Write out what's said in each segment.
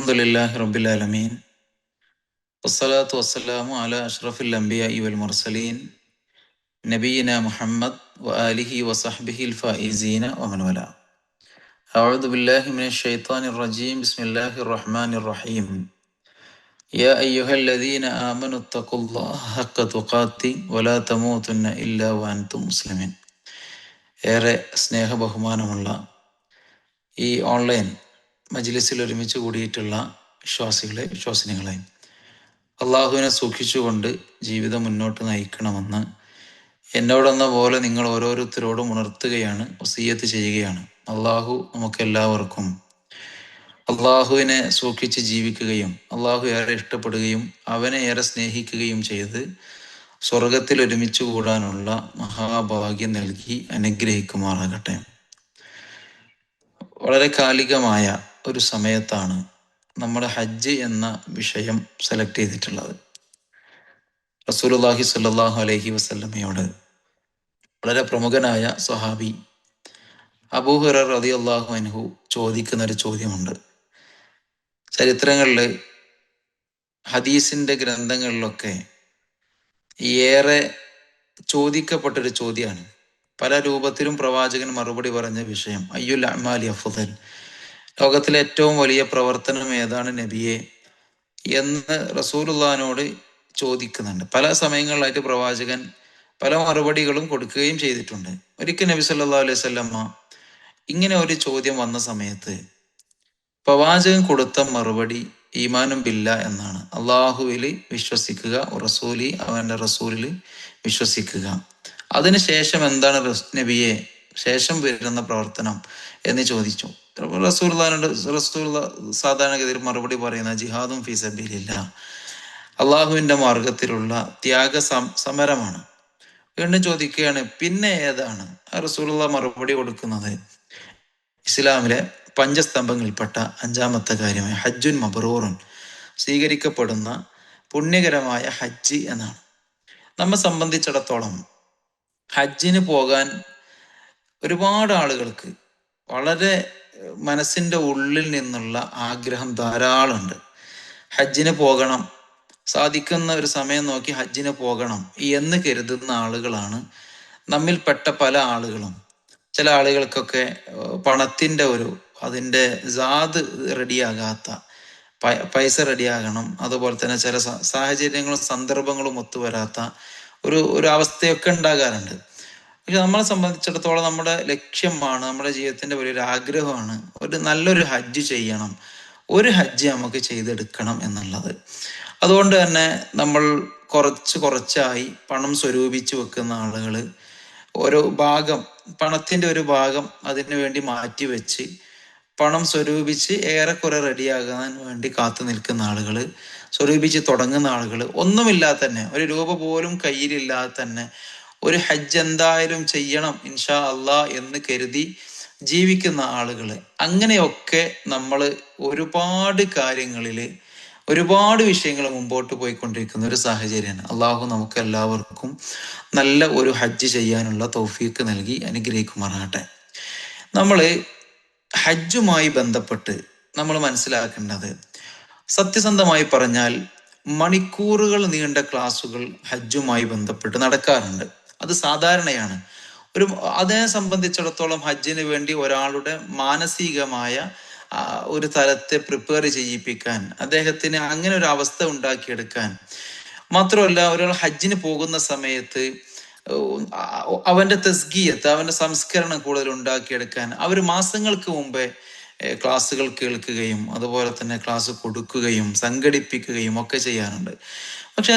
അൽഹംദുലില്ലാഹി റബ്ബിൽ ആലമീൻ വസ്സലാത്തു വസ്സലാമു അലാ അഷ്റഫിൽ അംബിയാഇ വൽ മുർസലീൻ നബിയിന മുഹമ്മദ് വ ആലിഹി വസഹ്ബിഹിൽ ഫായിസീന വമൻ വലാ. അഊദു ബില്ലാഹി മിനശ് ശൈത്വാനിർ റജീം. ബിസ്മില്ലാഹിർ റഹ്മാനിർ റഹീം. യാ അയ്യുഹല്ലദീന ആമനു തഖുല്ലാഹ ഹഖ്ക തുഖാതി വലാ തമൂതുന്ന ഇല്ലാ വഅൻതും മുസ്ലിമീൻ. ഏറെ സ്നേഹ ബഹുമാനമുള്ള ഈ ഓൺലൈൻ മജ്ലിസിൽ ഒരുമിച്ച് കൂടിയിട്ടുള്ള വിശ്വാസികളെ, വിശ്വാസിനികളെ, അള്ളാഹുവിനെ സൂക്ഷിച്ചുകൊണ്ട് ജീവിതം മുന്നോട്ട് നയിക്കണമെന്ന് എന്നോടെന്ന പോലെ നിങ്ങൾ ഓരോരുത്തരോടും ഉണർത്തുകയാണ്, വസിയ്യത്ത് ചെയ്യുകയാണ്. അള്ളാഹു നമുക്കെല്ലാവർക്കും അള്ളാഹുവിനെ സൂക്ഷിച്ച് ജീവിക്കുകയും അള്ളാഹു ഏറെ ഇഷ്ടപ്പെടുകയും അവനെ ഏറെ സ്നേഹിക്കുകയും ചെയ്ത് സ്വർഗത്തിൽ ഒരുമിച്ച് കൂടാനുള്ള മഹാഭാഗ്യം നൽകി അനുഗ്രഹിക്കുമാറാകട്ടെ. വളരെ കാലികമായ ഒരു സമയത്താണ് നമ്മൾ ഹജ്ജ് എന്ന വിഷയം സെലക്ട് ചെയ്തിട്ടുള്ളത്. റസൂലുള്ളാഹി സ്വല്ലല്ലാഹു അലൈഹി വസല്ലമയോട് വളരെ പ്രമുഖനായ സ്വഹാബി അബൂ ഹുറൈറ റളിയല്ലാഹു അൻഹു ചോദിക്കുന്ന ഒരു ചോദ്യമുണ്ട്. ചരിത്രങ്ങളിൽ, ഹദീസിന്റെ ഗ്രന്ഥങ്ങളിലൊക്കെ ഏറെ ചോദിക്കപ്പെട്ടൊരു ചോദ്യമാണ്. പല രൂപത്തിലും പ്രവാചകൻ മറുപടി പറഞ്ഞ വിഷയം, അയ്യുൽ അഅ്മാലി അഫ്ദൽ, ലോകത്തിലെ ഏറ്റവും വലിയ പ്രവർത്തനം ഏതാണ് നബിയെ എന്ന് റസൂലുള്ളാഹിനോട് ചോദിക്കുന്നുണ്ട്. പല സമയങ്ങളിലായിട്ട് പ്രവാചകൻ പല മറുപടികളും കൊടുക്കുകയും ചെയ്തിട്ടുണ്ട്. ഒരിക്കൽ നബി സല്ലല്ലാഹു അലൈഹി വസല്ലമ ഇങ്ങനെ ഒരു ചോദ്യം വന്ന സമയത്ത് പ്രവാചകൻ കൊടുത്ത മറുപടി ഈമാനും ബില്ല എന്നാണ്. അള്ളാഹുവിൽ വിശ്വസിക്കുക, റസൂലി, അവന്റെ റസൂലിൽ വിശ്വസിക്കുക. അതിനുശേഷം എന്താണ് നബിയെ ശേഷം വരുന്ന പ്രവർത്തനം എന്ന് ചോദിച്ചു. റസൂൽ സാധാരണഗതിയിൽ മറുപടി പറയുന്ന ജിഹാദും ഫീ സബീലില്ലാഹ്, അള്ളാഹുവിന്റെ മാർഗത്തിലുള്ള ത്യാഗ സമരമാണ്. വീണ്ടും ചോദിക്കുകയാണ്, പിന്നെ ഏതാണ്? റസൂലുള്ള മറുപടി കൊടുക്കുന്നത് ഇസ്ലാമിലെ പഞ്ചസ്തംഭങ്ങളിൽപ്പെട്ട അഞ്ചാമത്തെ കാര്യമായ ഹജ്ജുൻ മബ്റൂറുൻ, സ്വീകരിക്കപ്പെടുന്ന പുണ്യകരമായ ഹജ്ജ് എന്നാണ്. നമ്മെ സംബന്ധിച്ചിടത്തോളം ഹജ്ജിന് പോകാൻ ഒരുപാട് ആളുകൾക്ക് വളരെ മനസ്സിൻ്റെ ഉള്ളിൽ നിന്നുള്ള ആഗ്രഹം ധാരാളമുണ്ട്. ഹജ്ജിന് പോകണം, സാധിക്കുന്ന ഒരു സമയം നോക്കി ഹജ്ജിന് പോകണം എന്ന് കരുതുന്ന ആളുകളാണ് നമ്മിൽപ്പെട്ട പല ആളുകളും. ചില ആളുകൾക്കൊക്കെ പണത്തിൻ്റെ അതിൻ്റെ സാധ് റെഡിയാകാത്ത, പൈസ റെഡിയാകണം, അതുപോലെ തന്നെ ചില സാഹചര്യങ്ങളും സന്ദർഭങ്ങളും ഒത്തുവരാത്ത ഒരു അവസ്ഥയൊക്കെ ഉണ്ടാകാറുണ്ട്. പക്ഷെ നമ്മളെ സംബന്ധിച്ചിടത്തോളം നമ്മുടെ ലക്ഷ്യമാണ്, നമ്മുടെ ജീവിതത്തിൻ്റെ വലിയൊരു ആഗ്രഹമാണ് നല്ലൊരു ഹജ്ജ് ചെയ്യണം, ഒരു ഹജ്ജ് നമുക്ക് ചെയ്തെടുക്കണം എന്നുള്ളത്. അതുകൊണ്ട് തന്നെ നമ്മൾ കുറച്ചായി പണം സ്വരൂപിച്ച് വെക്കുന്ന ആളുകൾ, ഒരു ഭാഗം പണത്തിൻ്റെ ഒരു ഭാഗം അതിനു വേണ്ടി മാറ്റിവെച്ച് പണം സ്വരൂപിച്ച് ഏറെക്കുറെ റെഡിയാകാൻ വേണ്ടി കാത്തു നിൽക്കുന്ന ആളുകൾ, സ്വരൂപിച്ച് തുടങ്ങുന്ന ആളുകൾ, ഒന്നുമില്ലാതെ തന്നെ, ഒരു രൂപ പോലും കയ്യിലില്ലാതെ തന്നെ ഒരു ഹജ്ജ് എന്തായാലും ചെയ്യണം ഇൻഷാ അള്ളാ എന്ന് കരുതി ജീവിക്കുന്ന ആളുകൾ. അങ്ങനെയൊക്കെ നമ്മൾ ഒരുപാട് കാര്യങ്ങളിൽ, ഒരുപാട് വിഷയങ്ങൾ മുമ്പോട്ട് പോയിക്കൊണ്ടിരിക്കുന്ന ഒരു സാഹചര്യമാണ്. അള്ളാഹു നമുക്ക് എല്ലാവർക്കും നല്ല ഒരു ഹജ്ജ് ചെയ്യാനുള്ള തൗഫീക്ക് നൽകി അനുഗ്രഹിക്കുമാറാകട്ടെ. നമ്മൾ ഹജ്ജുമായി ബന്ധപ്പെട്ട് നമ്മൾ മനസ്സിലാക്കേണ്ടത്, സത്യസന്ധമായി പറഞ്ഞാൽ മണിക്കൂറുകൾ നീണ്ട ക്ലാസുകൾ ഹജ്ജുമായി ബന്ധപ്പെട്ട് നടക്കാറുണ്ട്. അത് സാധാരണയാണ്. അതിനെ സംബന്ധിച്ചിടത്തോളം ഹജ്ജിന് വേണ്ടി ഒരാളുടെ മാനസികമായ ഒരു തലത്തെ പ്രിപ്പയർ ചെയ്യിപ്പിക്കാൻ, അദ്ദേഹത്തിന് അങ്ങനെ ഒരു അവസ്ഥ ഉണ്ടാക്കിയെടുക്കാൻ, മാത്രമല്ല ഒരാൾ ഹജ്ജിന് പോകുന്ന സമയത്ത് അവന്റെ തസ്കിയത്ത്, അവന്റെ സംസ്കരണം കൂടുതൽ ഉണ്ടാക്കിയെടുക്കാൻ അവർ മാസങ്ങൾക്ക് മുമ്പേ ക്ലാസ്സുകൾ കേൾക്കുകയും അതുപോലെ തന്നെ ക്ലാസ് കൊടുക്കുകയും സംഘടിപ്പിക്കുകയും ഒക്കെ ചെയ്യാറുണ്ട്. പക്ഷെ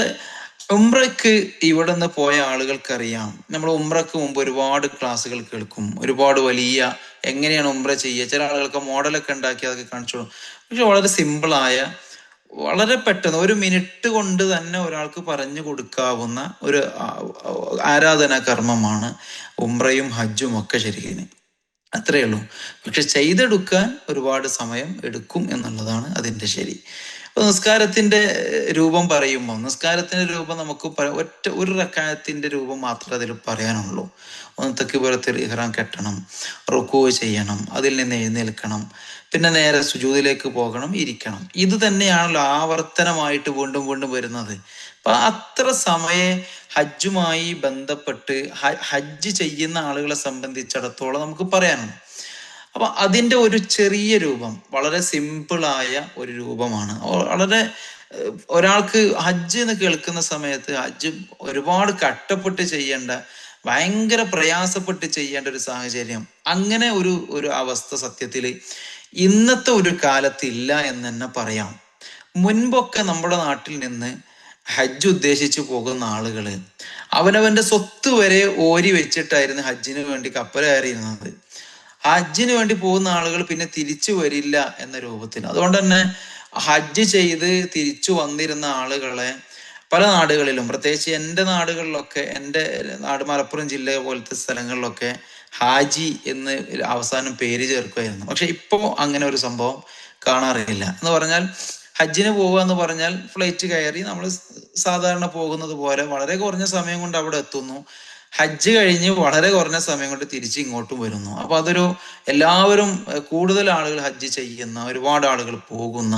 ഉംറയ്ക്ക് ഇവിടെ നിന്ന് പോയ ആളുകൾക്കറിയാം, നമ്മൾ ഉംറയ്ക്ക് മുമ്പ് ഒരുപാട് ക്ലാസ്സുകൾ കേൾക്കും, ഒരുപാട് വലിയ എങ്ങനെയാണ് ഉംറ ചെയ്യുക, ചില ആളുകൾക്ക് മോഡലൊക്കെ ഉണ്ടാക്കി അതൊക്കെ കാണിച്ചോളൂ. പക്ഷെ വളരെ സിമ്പിളായ, വളരെ പെട്ടെന്ന് 1 മിനിറ്റ് കൊണ്ട് തന്നെ ഒരാൾക്ക് പറഞ്ഞു കൊടുക്കാവുന്ന ഒരു ആരാധനാ കർമ്മമാണ് ഉംറയും ഹജ്ജും ഒക്കെ. ശരിക്കും അത്രയേ ഉള്ളൂ. പക്ഷെ ചെയ്തെടുക്കാൻ ഒരുപാട് സമയം എടുക്കും എന്നുള്ളതാണ് അതിൻ്റെ ശരി. അപ്പൊ നിസ്കാരത്തിന്റെ രൂപം പറയുമ്പോൾ, നിസ്കാരത്തിന്റെ രൂപം നമുക്ക് ഒരു റക്അത്തിന്റെ രൂപം മാത്രമേ അതിൽ പറയാനുള്ളൂ. ഒന്ന് തക്ബീറത്തുൽ ഇഹ്റാം കെട്ടണം, റുക്കൂ ചെയ്യണം, അതിൽ നിന്ന് എഴുന്നേൽക്കണം, പിന്നെ നേരെ സുജൂദിലേക്ക് പോകണം, ഇരിക്കണം. ഇത് തന്നെയാണല്ലോ ആവർത്തനമായിട്ട് വീണ്ടും വീണ്ടും വരുന്നത്. അപ്പൊ അത്ര സമയം ഹജ്ജുമായി ബന്ധപ്പെട്ട് ഹജ്ജ് ചെയ്യുന്ന ആളുകളെ സംബന്ധിച്ചിടത്തോളം നമുക്ക് പറയാനുണ്ട്. അപ്പൊ അതിൻ്റെ ഒരു ചെറിയ രൂപം, വളരെ സിമ്പിളായ ഒരു രൂപമാണ്. വളരെ ഒരാൾക്ക് ഹജ്ജ് എന്ന് കേൾക്കുന്ന സമയത്ത് ഹജ്ജ് ഒരുപാട് കഷ്ടപ്പെട്ട് ചെയ്യേണ്ട, ഭയങ്കര പ്രയാസപ്പെട്ട് ചെയ്യേണ്ട ഒരു സാഹചര്യം, അങ്ങനെ ഒരു അവസ്ഥ സത്യത്തിൽ ഇന്നത്തെ ഒരു കാലത്തില്ല എന്ന് തന്നെ പറയാം. മുൻപൊക്കെ നമ്മുടെ നാട്ടിൽ നിന്ന് ഹജ്ജ് ഉദ്ദേശിച്ചു പോകുന്ന ആളുകള് അവനവന്റെ സ്വത്ത് വരെ ഓരി വെച്ചിട്ടായിരുന്നു ഹജ്ജിന് വേണ്ടി കപ്പൽ കയറിയിരുന്നത്. ഹജ്ജിന് വേണ്ടി പോകുന്ന ആളുകൾ പിന്നെ തിരിച്ചു വരില്ല എന്ന രൂപത്തിൽ. അതുകൊണ്ട് തന്നെ ഹജ്ജ് ചെയ്ത് തിരിച്ചു വന്നിരുന്ന ആളുകളെ പല നാടുകളിലും, പ്രത്യേകിച്ച് എൻ്റെ നാടുകളിലൊക്കെ, എൻ്റെ നാട് മലപ്പുറം ജില്ല പോലത്തെ സ്ഥലങ്ങളിലൊക്കെ ഹാജി എന്ന് അവസാനം പേര് ചേർക്കുമായിരുന്നു. പക്ഷെ ഇപ്പോൾ അങ്ങനെ ഒരു സംഭവം കാണാറില്ല. എന്ന് പറഞ്ഞാൽ ഹജ്ജിന് പോവുക എന്ന് പറഞ്ഞാൽ ഫ്ലൈറ്റ് കയറി നമ്മൾ സാധാരണ പോകുന്നത് പോലെ വളരെ കുറഞ്ഞ സമയം കൊണ്ട് അവിടെ എത്തുന്നു. ഹജ്ജ് കഴിഞ്ഞ് വളരെ കുറഞ്ഞ സമയം കൊണ്ട് തിരിച്ച് ഇങ്ങോട്ടും വരുന്നു. അപ്പൊ അതൊരു എല്ലാവരും, കൂടുതൽ ആളുകൾ ഹജ്ജ് ചെയ്യുന്ന, ഒരുപാട് ആളുകൾ പോകുന്ന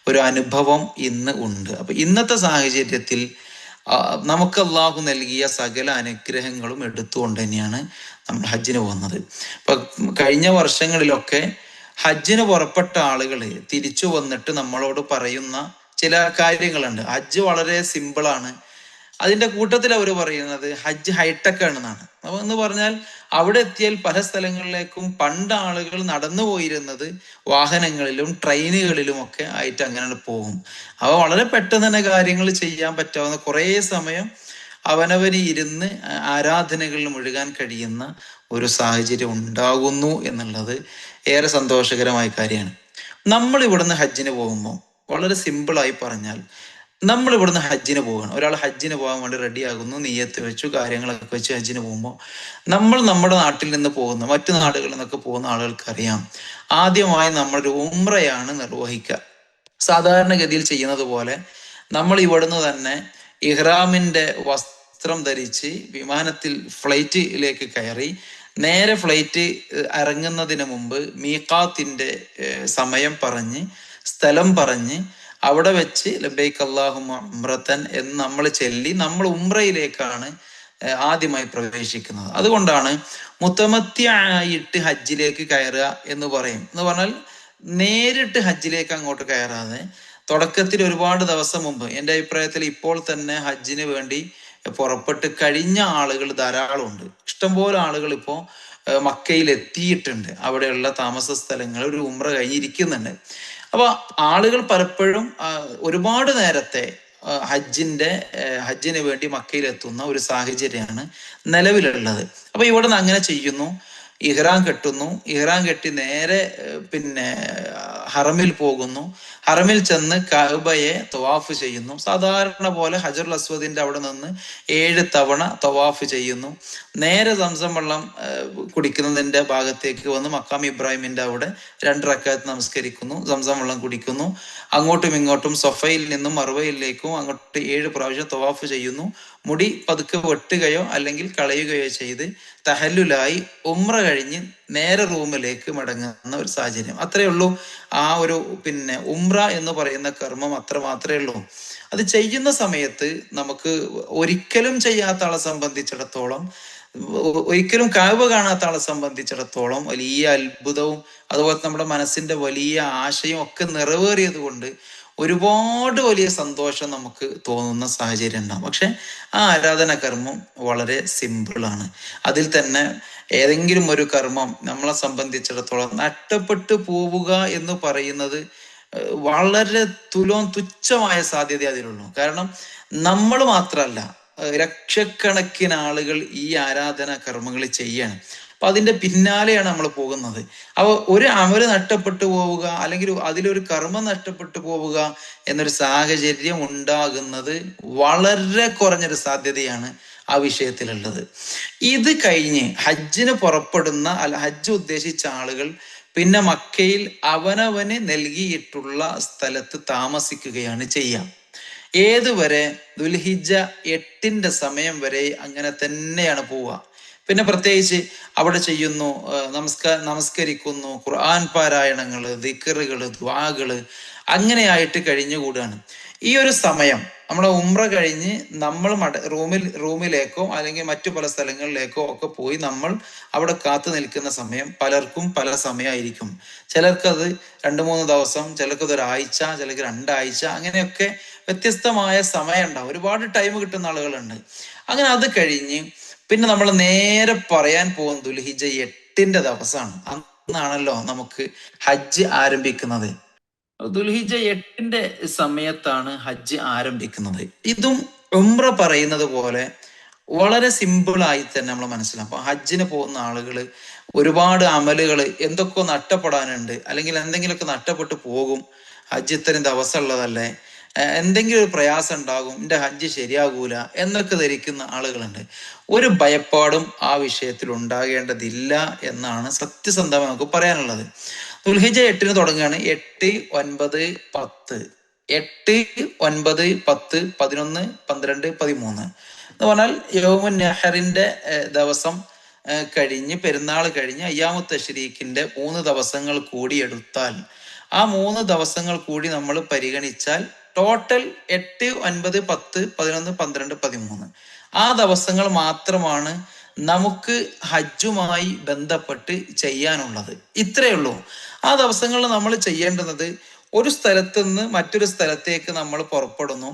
ഒരു അനുഭവം ഇന്ന് ഉണ്ട്. അപ്പൊ ഇന്നത്തെ സാഹചര്യത്തിൽ നമുക്ക് അള്ളാഹു നൽകിയ സകല അനുഗ്രഹങ്ങളും എടുത്തുകൊണ്ട് തന്നെയാണ് നമ്മൾ ഹജ്ജിന് പോകുന്നത്. ഇപ്പൊ കഴിഞ്ഞ വർഷങ്ങളിലൊക്കെ ഹജ്ജിന് പുറപ്പെട്ട ആളുകൾ തിരിച്ചു വന്നിട്ട് നമ്മളോട് പറയുന്ന ചില കാര്യങ്ങളുണ്ട്. ഹജ്ജ് വളരെ സിമ്പിളാണ്. അതിന്റെ കൂട്ടത്തിൽ അവർ പറയുന്നത് ഹജ്ജ് ഹൈടെക് ആണെന്നാണ്. അപ്പൊ എന്ന് പറഞ്ഞാൽ അവിടെ എത്തിയാൽ പല സ്ഥലങ്ങളിലേക്കും പണ്ട് ആളുകൾ നടന്നു പോയിരുന്നത് വാഹനങ്ങളിലും ട്രെയിനുകളിലും ഒക്കെ ആയിട്ട് അങ്ങനെ പോകും. അവ വളരെ പെട്ടെന്ന് തന്നെ കാര്യങ്ങൾ ചെയ്യാൻ പറ്റാവുന്ന, കുറേ സമയം അവനവന് ഇരുന്ന് ആരാധനകളിൽ മുഴുകാൻ കഴിയുന്ന ഒരു സാഹചര്യം ഉണ്ടാകുന്നു എന്നുള്ളത് ഏറെ സന്തോഷകരമായ കാര്യമാണ്. നമ്മൾ ഇവിടുന്ന് ഹജ്ജിന് പോകുമ്പോൾ, വളരെ സിമ്പിളായി പറഞ്ഞാൽ, നമ്മൾ ഇവിടുന്ന് ഹജ്ജിന് പോവുകയാണ്. ഒരാൾ ഹജ്ജിന് പോകാൻ വേണ്ടി റെഡിയാകുന്നു, നിയ്യത്ത് വെച്ചു, കാര്യങ്ങളൊക്കെ വെച്ച് ഹജ്ജിന് പോകുമ്പോൾ, നമ്മൾ നമ്മുടെ നാട്ടിൽ നിന്ന് പോകുന്ന, മറ്റു നാടുകളിൽ നിന്നൊക്കെ പോകുന്ന ആളുകൾക്ക് അറിയാം, ആദ്യമായി നമ്മളൊരു ഉംറയാണ് നിർവഹിക്കുക. സാധാരണഗതിയിൽ ചെയ്യുന്നത് പോലെ നമ്മൾ ഇവിടുന്ന് തന്നെ ഇഹ്റാമിന്റെ വസ്ത്രം ധരിച്ച് വിമാനത്തിൽ ഫ്ലൈറ്റിലേക്ക് കയറി നേരെ ഫ്ലൈറ്റ് ഇറങ്ങുന്നതിന് മുമ്പ് മീഖാത്തിന്റെ സമയം പറഞ്ഞ്, സ്ഥലം പറഞ്ഞ്, അവിടെ വെച്ച് ലബൈക്ക് അല്ലാഹുമ്മ ഉംറത്തൻ എന്ന് നമ്മൾ ചൊല്ലി നമ്മൾ ഉംറയിലേക്കാണ് ആദ്യമായി പ്രവേശിക്കുന്നത്. അതുകൊണ്ടാണ് മുത്തമത്തിയായിട്ട് ഹജ്ജിലേക്ക് കയറുക എന്ന് പറയും. എന്ന് പറഞ്ഞാൽ നേരിട്ട് ഹജ്ജിലേക്ക് അങ്ങോട്ട് കയറാതെ തുടക്കത്തിൽ ഒരുപാട് ദിവസം മുമ്പ്, എൻ്റെ അഭിപ്രായത്തിൽ ഇപ്പോൾ തന്നെ ഹജ്ജിന് വേണ്ടി പുറപ്പെട്ട് കഴിഞ്ഞ ആളുകൾ ധാരാളമുണ്ട്. ഇഷ്ടംപോലെ ആളുകൾ ഇപ്പോൾ മക്കയിൽ എത്തിയിട്ടുണ്ട്. അവിടെയുള്ള താമസ സ്ഥലങ്ങൾ ഒരു ഉംറ കഴിഞ്ഞിരിക്കുന്നുണ്ട്. അപ്പൊ ആളുകൾ പലപ്പോഴും ഒരുപാട് നേരത്തെ ഹജ്ജിന് വേണ്ടി മക്കയിലെത്തുന്ന ഒരു സാഹചര്യമാണ് നിലവിലുള്ളത്. അപ്പൊ ഇവിടെ നിന്ന് അങ്ങനെ ചെയ്യുന്നു. ഇഹ്റാം കെട്ടുന്നു. ഇഹ്റാം കെട്ടി നേരെ പിന്നെ ഹറമിൽ പോകുന്നു. ഹറമിൽ ചെന്ന് കഅബയെ തവാഫ് ചെയ്യുന്നു. സാധാരണ പോലെ ഹജറുൽ അസ്വദിന്റെ അവിടെ നിന്ന് 7 തവണ തവാഫ് ചെയ്യുന്നു. നേരെ സംസം വെള്ളം കുടിക്കുന്നതിന്റെ ഭാഗത്തേക്ക് വന്ന് മക്കാം ഇബ്രാഹിമിന്റെ അവിടെ 2 റക്അത്ത് നമസ്കരിക്കുന്നു. സംസം വെള്ളം കുടിക്കുന്നു. അങ്ങോട്ടും ഇങ്ങോട്ടും സൊഫയിൽ നിന്നും മർവയിലേക്കും അങ്ങോട്ട് 7 പ്രാവശ്യം തവാഫ് ചെയ്യുന്നു. മുടി പതുക്കെ വെട്ടുകയോ അല്ലെങ്കിൽ കളയുകയോ ചെയ്ത് തഹല്ലുലായി ഉംറ കഴിഞ്ഞ് നേരെ റൂമിലേക്ക് മടങ്ങുന്ന ഒരു സാഹചര്യം. അത്രയേ ഉള്ളൂ. ആ ഒരു പിന്നെ ഉംറ എന്ന് പറയുന്ന കർമ്മം അത്ര മാത്രമേ ഉള്ളൂ. അത് ചെയ്യുന്ന സമയത്ത് നമുക്ക് ഒരിക്കലും ചെയ്യാത്ത ആളെ സംബന്ധിച്ചിടത്തോളം, ഒരിക്കലും കഅബ കാണാത്ത ആളെ സംബന്ധിച്ചിടത്തോളം വലിയ അത്ഭുതവും അതുപോലെ നമ്മുടെ മനസ്സിന്റെ വലിയ ആശയം ഒക്കെ നിറവേറിയത് കൊണ്ട് ഒരുപാട് വലിയ സന്തോഷം നമുക്ക് തോന്നുന്ന സാഹചര്യം ഉണ്ടാകും. പക്ഷെ ആ ആരാധന കർമ്മം വളരെ സിമ്പിളാണ്. അതിൽ തന്നെ ഏതെങ്കിലും ഒരു കർമ്മം നമ്മളെ സംബന്ധിച്ചിടത്തോളം നഷ്ടപ്പെട്ടു പോവുക എന്ന് പറയുന്നത് വളരെ തുച്ഛമായ സാധ്യത അതിലുള്ളൂ. കാരണം നമ്മൾ മാത്രമല്ല, ലക്ഷക്കണക്കിന് ആളുകൾ ഈ ആരാധന കർമ്മങ്ങൾ ചെയ്യാണ്. അപ്പൊ അതിന്റെ പിന്നാലെയാണ് നമ്മൾ പോകുന്നത്. അപ്പൊ ഒരു അമല് നഷ്ടപ്പെട്ടു പോവുക അല്ലെങ്കിൽ അതിലൊരു കർമ്മം നഷ്ടപ്പെട്ടു പോവുക എന്നൊരു സാഹചര്യം ഉണ്ടാകുന്നത് വളരെ കുറഞ്ഞൊരു സാധ്യതയാണ് ആ വിഷയത്തിലുള്ളത്. ഇത് കഴിഞ്ഞ് ഹജ്ജിന് പുറപ്പെടുന്ന ഹജ്ജ് ഉദ്ദേശിച്ച ആളുകൾ പിന്നെ മക്കയിൽ അവനവന് നൽകിയിട്ടുള്ള സ്ഥലത്ത് താമസിക്കുകയാണ് ചെയ്യുക. ഏതുവരെ? ദുൽഹിജ്ജ 8 സമയം വരെ അങ്ങനെ തന്നെയാണ് പോവുക. പിന്നെ പ്രത്യേകിച്ച് അവിടെ ചെയ്യുന്നു, നമസ്കരിക്കുന്നു, ഖുർആൻ പാരായണങ്ങള്, ദിക്റുകള്, ദുആകള് അങ്ങനെയായിട്ട് കഴിഞ്ഞുകൂടാണ്. ഈ ഒരു സമയം നമ്മുടെ ഉംറ കഴിഞ്ഞ് നമ്മൾ റൂമിലേക്കോ അല്ലെങ്കിൽ മറ്റു പല സ്ഥലങ്ങളിലേക്കോ ഒക്കെ പോയി നമ്മൾ അവിടെ കാത്തു നിൽക്കുന്ന സമയം പലർക്കും പല സമയമായിരിക്കും. ചിലർക്കത് 2-3 ദിവസം, ചിലർക്കത് ഒരാഴ്ച, ചിലർക്ക് 2 ആഴ്ച, അങ്ങനെയൊക്കെ വ്യത്യസ്തമായ സമയം ഉണ്ടാവും. ഒരുപാട് ടൈം കിട്ടുന്ന ആളുകളുണ്ട്. അങ്ങനെ അത് കഴിഞ്ഞ് പിന്നെ നമ്മൾ നേരെ പറയാൻ പോകുന്ന ദുൽഹിജ്ജ 8 ദിവസമാണ്. അന്നാണല്ലോ നമുക്ക് ഹജ്ജ് ആരംഭിക്കുന്നത്. ദുൽഹിജ്ജ 8 സമയത്താണ് ഹജ്ജ് ആരംഭിക്കുന്നത്. ഇതും ഉംറ പറയുന്നത് പോലെ വളരെ സിമ്പിളായി തന്നെ നമ്മൾ മനസ്സിലാക്കും. അപ്പൊ ഹജ്ജിന് പോകുന്ന ആളുകൾ ഒരുപാട് അമലുകൾ എന്തൊക്കെ നഷ്ടപ്പെടാനുണ്ട്, അല്ലെങ്കിൽ എന്തെങ്കിലുമൊക്കെ നഷ്ടപ്പെട്ടു പോകും, ഹജ്ജ് ഇത്രയും ദിവസം ഉള്ളതല്ലേ, എന്തെങ്കിലും ഒരു പ്രയാസം ഉണ്ടാകും, എൻ്റെ ഹജ്ജ് ശരിയാകൂല എന്നൊക്കെ ധരിക്കുന്ന ആളുകളുണ്ട്. ഒരു ഭയപ്പാടും ആ വിഷയത്തിൽ ഉണ്ടാകേണ്ടതില്ല എന്നാണ് സത്യസന്ധമായി നമുക്ക് പറയാനുള്ളത്. ദുൽഹിജ്ജ 8 തുടങ്ങുകയാണ്. 8, 9, 10, 8, 9, 10, 11, 12, 13 എന്ന് പറഞ്ഞാൽ യൗമുൻ നെഹറിന്റെ ദിവസം കഴിഞ്ഞ്, പെരുന്നാൾ കഴിഞ്ഞ് അയ്യാമു തശ്രീഖിന്റെ 3 ദിവസങ്ങൾ കൂടി എടുത്താൽ, ആ 3 ദിവസങ്ങൾ കൂടി നമ്മൾ പരിഗണിച്ചാൽ ടോട്ടൽ 8, 9, 10, 11, 12, 13 ആ ദിവസങ്ങൾ മാത്രമാണ് നമുക്ക് ഹജ്ജുമായി ബന്ധപ്പെട്ട് ചെയ്യാനുള്ളത്. ഇത്രയേ ഉള്ളൂ. ആ ദിവസങ്ങളിൽ നമ്മൾ ചെയ്യേണ്ടുന്നത്, ഒരു സ്ഥലത്ത് നിന്ന് മറ്റൊരു സ്ഥലത്തേക്ക് നമ്മൾ പുറപ്പെടുന്നു,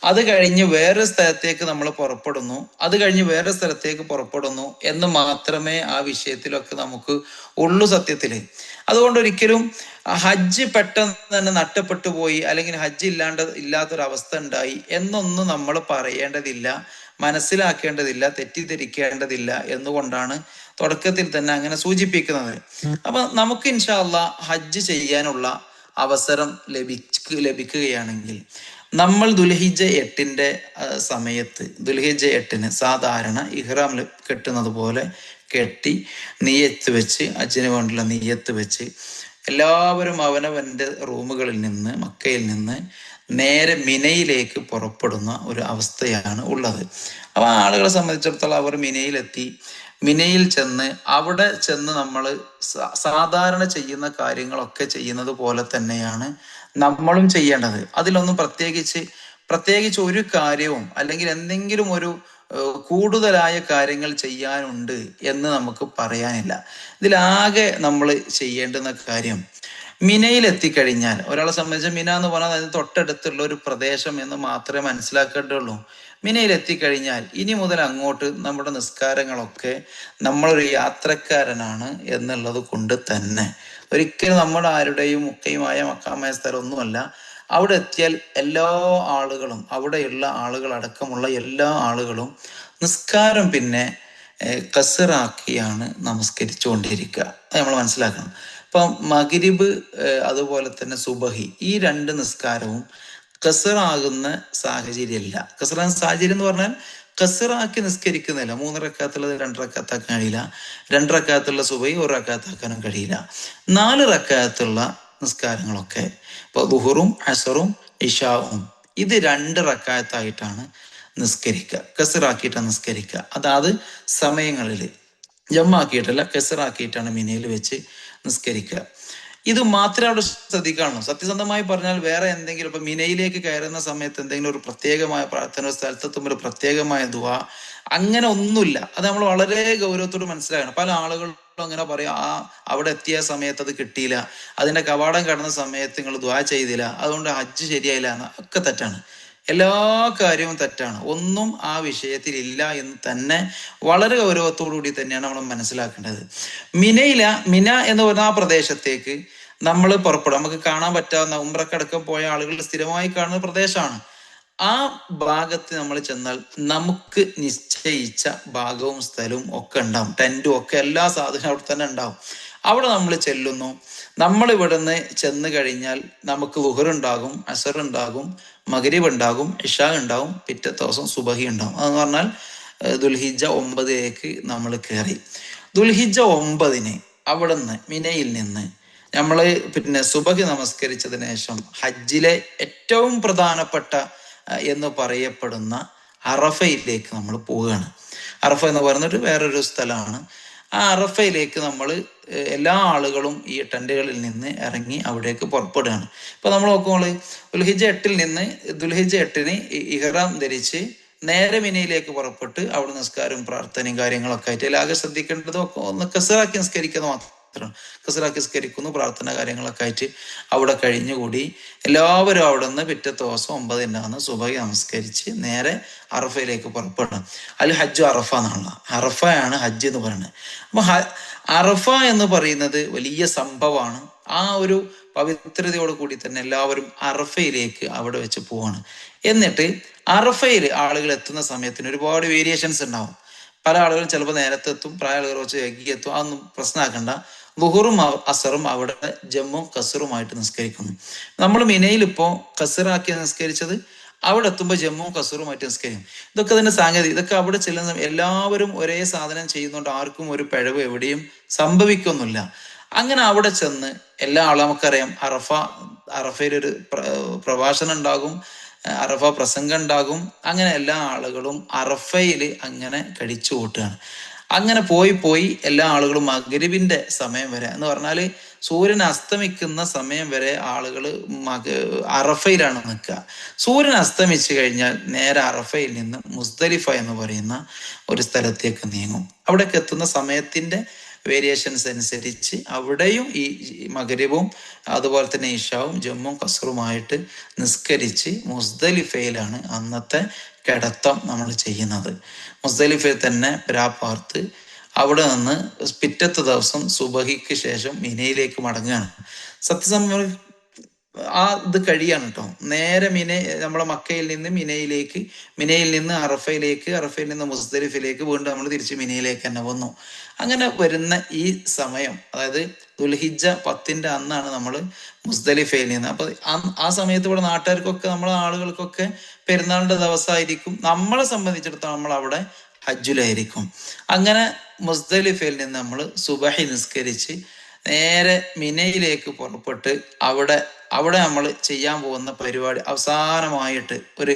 അത് കഴിഞ്ഞ് വേറൊരു സ്ഥലത്തേക്ക് നമ്മൾ പുറപ്പെടുന്നു, അത് കഴിഞ്ഞ് വേറെ സ്ഥലത്തേക്ക് പുറപ്പെടുന്നു എന്ന് മാത്രമേ ആ വിഷയത്തിലൊക്കെ നമുക്ക് ഉള്ളു സത്യത്തില്. അതുകൊണ്ട് ഒരിക്കലും ഹജ്ജ് പെട്ടെന്ന് തന്നെ നഷ്ടപ്പെട്ടു പോയി, അല്ലെങ്കിൽ ഹജ്ജ് ഇല്ലാത്തൊരവസ്ഥ ഉണ്ടായി എന്നൊന്നും നമ്മൾ പറയേണ്ടതില്ല, മനസ്സിലാക്കേണ്ടതില്ല, തെറ്റിദ്ധരിക്കേണ്ടതില്ല എന്നുകൊണ്ടാണ് തുടക്കത്തിൽ തന്നെ അങ്ങനെ സൂചിപ്പിക്കുന്നത്. അപ്പൊ നമുക്ക് ഇൻഷാ അല്ലാഹ് ഹജ്ജ് ചെയ്യാനുള്ള അവസരം ലഭിക്കുകയാണെങ്കിൽ നമ്മൾ ദുൽഹിജ്ജ 8 സമയത്ത്, ദുൽഹിജ്ജ 8 സാധാരണ ഇഹ്റാം കെട്ടുന്നത് പോലെ കെട്ടി നിയ്യത്ത് വെച്ച്, ഹജ്ജിന് വേണ്ടിയുള്ള നിയ്യത്ത് വെച്ച് എല്ലാവരും അവനവൻ്റെ റൂമുകളിൽ നിന്ന്, മക്കയിൽ നിന്ന് നേരെ മിനയിലേക്ക് പുറപ്പെടുന്ന ഒരു അവസ്ഥയാണ് ഉള്ളത്. അപ്പൊ ആളുകളെ സംബന്ധിച്ചിടത്തോളം അവർ മിനയിലെത്തി, മിനയിൽ ചെന്ന് അവിടെ ചെന്ന് നമ്മൾ സാധാരണ ചെയ്യുന്ന കാര്യങ്ങളൊക്കെ ചെയ്യുന്നത് പോലെ തന്നെയാണ് നമ്മളും ചെയ്യേണ്ടത്. അതിലൊന്നും പ്രത്യേകിച്ച് ഒരു കാര്യവും അല്ലെങ്കിൽ എന്തെങ്കിലും ഒരു കൂടുതലായ കാര്യങ്ങൾ ചെയ്യാനുണ്ട് എന്ന് നമുക്ക് പറയാനില്ല. ഇതിലാകെ നമ്മൾ ചെയ്യേണ്ടുന്ന കാര്യം, മിനയിൽ എത്തിക്കഴിഞ്ഞാൽ, ഒരാളെ സംബന്ധിച്ച് മിന എന്ന് പറഞ്ഞാൽ അതിന് തൊട്ടടുത്തുള്ള ഒരു പ്രദേശം എന്ന് മാത്രമേ മനസ്സിലാക്കേണ്ടുള്ളൂ. മിനയിൽ എത്തിക്കഴിഞ്ഞാൽ ഇനി മുതൽ അങ്ങോട്ട് നമ്മുടെ നിസ്കാരങ്ങളൊക്കെ നമ്മളൊരു യാത്രക്കാരനാണ് എന്നുള്ളത് കൊണ്ട് തന്നെ, ഒരിക്കലും നമ്മുടെ ആരുടെയും മുഖ്യമായ മക്കാമായ സ്ഥലമൊന്നുമല്ല. അവിടെ എത്തിയാൽ എല്ലാ ആളുകളും, അവിടെയുള്ള ആളുകൾ അടക്കമുള്ള എല്ലാ ആളുകളും നിസ്കാരം പിന്നെ കസറാക്കിയാണ് നമസ്കരിച്ചുകൊണ്ടിരിക്കുക. അത് നമ്മൾ മനസ്സിലാക്കണം. ഇപ്പം മഗ്രിബ് അതുപോലെ തന്നെ സുബഹി, ഈ 2 നിസ്കാരവും കസറാകുന്ന സാഹചര്യമില്ല. കസറാകുന്ന സാഹചര്യം എന്ന് പറഞ്ഞാൽ കസറാക്കി നിസ്കരിക്കുന്നില്ല. 3 റക്അത്തുള്ളത് 2 റക്അത്താക്കാൻ കഴിയില്ല. 2 റക്അത്തുള്ള സുബഹി 1 റക്അത്താക്കാനും കഴിയില്ല. 4 റക്അത്തുള്ള നിസ്കാരങ്ങളൊക്കെ, ഇപ്പൊ ദുഹറും അസറും ഇഷാവും, ഇത് 2 റക്അത്തായിട്ടാണ് നിസ്കരിക്കുക, കസറാക്കിയിട്ടാണ് നിസ്കരിക്കുക. അതാത് സമയങ്ങളിൽ ജമ്മാക്കിയിട്ടല്ല, കസറാക്കിയിട്ടാണ് മിനയിൽ വെച്ച് നിസ്കരിക്കുക. ഇത് മാത്രമേ അവിടെ ശ്രദ്ധിക്കാനുള്ളൂ. സത്യസന്ധമായി പറഞ്ഞാൽ വേറെ എന്തെങ്കിലും, ഇപ്പൊ മിനയിലേക്ക് കയറുന്ന സമയത്ത് എന്തെങ്കിലും ഒരു പ്രത്യേകമായ പ്രാർത്ഥന, സ്ഥലത്തെത്തുമ്പോൾ ഒരു പ്രത്യേകമായ ദുആ, അങ്ങനെ ഒന്നുമില്ല. അത് നമ്മൾ വളരെ ഗൗരവത്തോട് മനസ്സിലാക്കണം. പല ആളുകളും അങ്ങനെ പറയാം, അവിടെ എത്തിയ സമയത്ത് അത് കിട്ടിയില്ല, അതിന്റെ കവാടം കടന്ന സമയത്ത് നിങ്ങൾ ദുആ ചെയ്തില്ല, അതുകൊണ്ട് ഹജ്ജ് ശരിയായില്ല എന്ന്. ഒക്കെ തെറ്റാണ്. എല്ലാ കാര്യവും തെറ്റാണ്. ഒന്നും ആ വിഷയത്തിൽ ഇല്ല എന്ന് തന്നെ വളരെ ഗൗരവത്തോടു കൂടി തന്നെയാണ് നമ്മൾ മനസ്സിലാക്കേണ്ടത്. മിന എന്ന് പറഞ്ഞ ആ പ്രദേശത്തേക്ക് നമ്മൾ പുറപ്പെടും. നമുക്ക് കാണാൻ പറ്റാവുന്ന, ഉംറക്കടക്കം പോയ ആളുകൾ സ്ഥിരമായി കാണുന്ന പ്രദേശമാണ്. ആ ഭാഗത്ത് നമ്മൾ ചെന്നാൽ നമുക്ക് നിശ്ചയിച്ച ഭാഗവും സ്ഥലവും ഒക്കെ ഉണ്ടാവും, ടെന്റും ഒക്കെ, എല്ലാ സാധനവും അവിടെ തന്നെ ഉണ്ടാവും. അവിടെ നമ്മൾ ചെല്ലുന്നു. നമ്മൾ ഇവിടുന്ന് ചെന്ന് കഴിഞ്ഞാൽ നമുക്ക് ളുഹർ ഉണ്ടാകും, അസർ ഉണ്ടാകും, മഗ്രിബ് ഉണ്ടാകും, ഇഷാ ഉണ്ടാകും, പിറ്റത്തെ ദിവസം സുബഹി ഉണ്ടാകും. അതെന്ന് പറഞ്ഞാൽ ദുൽഹിജ്ജ 9 നമ്മൾ കയറി. ദുൽഹിജ്ജ 9 അവിടുന്ന് മിനയിൽ നിന്ന് നമ്മൾ പിന്നെ സുബഹി നമസ്കരിച്ചതിന് ശേഷം ഹജ്ജിലെ ഏറ്റവും പ്രധാനപ്പെട്ട എന്ന് പറയപ്പെടുന്ന അറഫയിലേക്ക് നമ്മൾ പോവുകയാണ്. അറഫ എന്ന് പറയുന്നത് വേറൊരു സ്ഥലമാണ്. ആ അറഫയിലേക്ക് നമ്മൾ എല്ലാ ആളുകളും ഈ ടെന്റുകളിൽ നിന്ന് ഇറങ്ങി അവിടേക്ക് പുറപ്പെടുകയാണ്. ഇപ്പൊ നമ്മൾ നോക്കുമ്പോൾ ദുൽഹിജ്ജ 8 നിന്ന് ദുൽഹിജ്ജ 8 ഇഹ്റാം ധരിച്ച് നേരെ മിനയിലേക്ക് പുറപ്പെട്ട് അവിടെ നിസ്കാരവും പ്രാർത്ഥനയും കാര്യങ്ങളൊക്കെ ആയിട്ട് ആകെ ശ്രദ്ധിക്കേണ്ടതും ഒക്കെ ഒന്ന് കസറാക്കി നിസ്കരിക്കുന്നത് മാത്രം. കസറാക്കി നിസ്കരിക്കുന്നു, പ്രാർത്ഥന കാര്യങ്ങളൊക്കെ ആയിട്ട് അവിടെ കഴിഞ്ഞുകൂടി എല്ലാവരും അവിടെ നിന്ന് പിറ്റത്തെ ദിവസം 9 സുബഹി നമസ്കരിച്ച് നേരെ അറഫയിലേക്ക് പുറപ്പെടണം. അൽ ഹജ്ജ് അറഫ എന്നാണല്ലോ, അറഫയാണ് ഹജ്ജ് എന്ന് പറയുന്നത്. അപ്പൊ അറഫ എന്ന് പറയുന്നത് വലിയ സംഭവമാണ്. ആ ഒരു പവിത്രതയോട് കൂടി തന്നെ എല്ലാവരും അറഫയിലേക്ക് അവിടെ വെച്ച് പോവാണ്. എന്നിട്ട് അറഫയിൽ ആളുകൾ എത്തുന്ന സമയത്തിന് ഒരുപാട് വേരിയേഷൻസ് ഉണ്ടാവും. പല ആളുകളും ചിലപ്പോൾ നേരത്തെ എത്തും, പ്രായ ആളുകൾ കുറച്ച് വൈകി എത്തും. അതൊന്നും പ്രശ്നമാക്കണ്ട. ലുഹറും അസറും അവിടെ ജമ്മും കസറുമായിട്ട് നിസ്കരിക്കുന്നു. നമ്മൾ മിനയിൽ ഇപ്പോൾ കസറാക്കി നിസ്കരിച്ചത് അവിടെ എത്തുമ്പോൾ ജമ്മുവും കസറുമായിട്ട് നിസ്കരിക്കും. ഇതൊക്കെ തന്നെ സാങ്കേതിക, ഇതൊക്കെ അവിടെ ചെല്ലുന്ന എല്ലാവരും ഒരേ സാധനം ചെയ്യുന്നതുകൊണ്ട് ആർക്കും ഒരു പിഴവ് എവിടെയും സംഭവിക്കൊന്നുമില്ല. അങ്ങനെ അവിടെ ചെന്ന് എല്ലാ ആളും നമുക്കറിയാം, അറഫയിലൊരു പ്രഭാഷണം ഉണ്ടാകും, അറഫ പ്രസംഗം ഉണ്ടാകും. അങ്ങനെ എല്ലാ ആളുകളും അറഫയിൽ അങ്ങനെ കഴിച്ചു കൂട്ടുകയാണ്. അങ്ങനെ പോയി എല്ലാ ആളുകളും മഗ്രിബിന്റെ സമയം വരെ എന്ന് പറഞ്ഞാൽ സൂര്യൻ അസ്തമിക്കുന്ന സമയം വരെ ആളുകൾ അറഫയിലാണ് നിൽക്കുക. സൂര്യൻ അസ്തമിച്ചു കഴിഞ്ഞാൽ നേരെ അറഫയിൽ നിന്ന് മുസ്ദലിഫ എന്ന് പറയുന്ന ഒരു സ്ഥലത്തേക്ക് നീങ്ങും. അവിടേക്ക് എത്തുന്ന സമയത്തിന്റെ വേരിയേഷൻസ് അനുസരിച്ച് അവിടെയും ഈ മഗ്രിബും അതുപോലെ തന്നെ ഇഷാവും ജമ്മും കസറുമായിട്ട് നിസ്കരിച്ച് മുസ്ദലിഫയിലാണ് അന്നത്തെ കിടത്തം നമ്മൾ ചെയ്യുന്നത്. മുസ്ദലിഫയിൽ തന്നെ രാപ്പാർത്ത് അവിടെ നിന്ന് പിറ്റത്തെ ദിവസം സുബഹിക്ക് ശേഷം മിനയിലേക്ക് മടങ്ങുകയാണ്. സത്യസമയം ഇത് കഴിയാണ് കേട്ടോ. നേരെ നമ്മളെ മക്കയിൽ നിന്ന് മിനയിൽ നിന്ന് അറഫയിലേക്ക്, അറഫയിൽ നിന്ന് മുസ്ദലിഫിലേക്ക്, വീണ്ടും നമ്മൾ തിരിച്ച് മിനയിലേക്ക് തന്നെ വന്നു. അങ്ങനെ വരുന്ന ഈ സമയം, അതായത് ദുൽഹിജ്ജ 10 അന്നാണ് നമ്മൾ മുസ്ദലിഫയിൽ നിന്ന്. അപ്പൊ ആ സമയത്ത് ഇവിടെ നാട്ടുകാർക്കൊക്കെ, നമ്മളെ ആളുകൾക്കൊക്കെ പെരുന്നാളിന്റെ ദിവസമായിരിക്കും. നമ്മളെ സംബന്ധിച്ചിടത്തോളം നമ്മൾ അവിടെ ഹജ്ജിലായിരിക്കും. അങ്ങനെ മുസ്ദലിഫയിൽ നിന്ന് നമ്മൾ സുബഹി നിസ്കരിച്ച് നേരെ മിനയിലേക്ക് പുറപ്പെട്ട് അവിടെ നമ്മൾ ചെയ്യാൻ പോകുന്ന പരിപാടി അവസാനമായിട്ട് ഒരു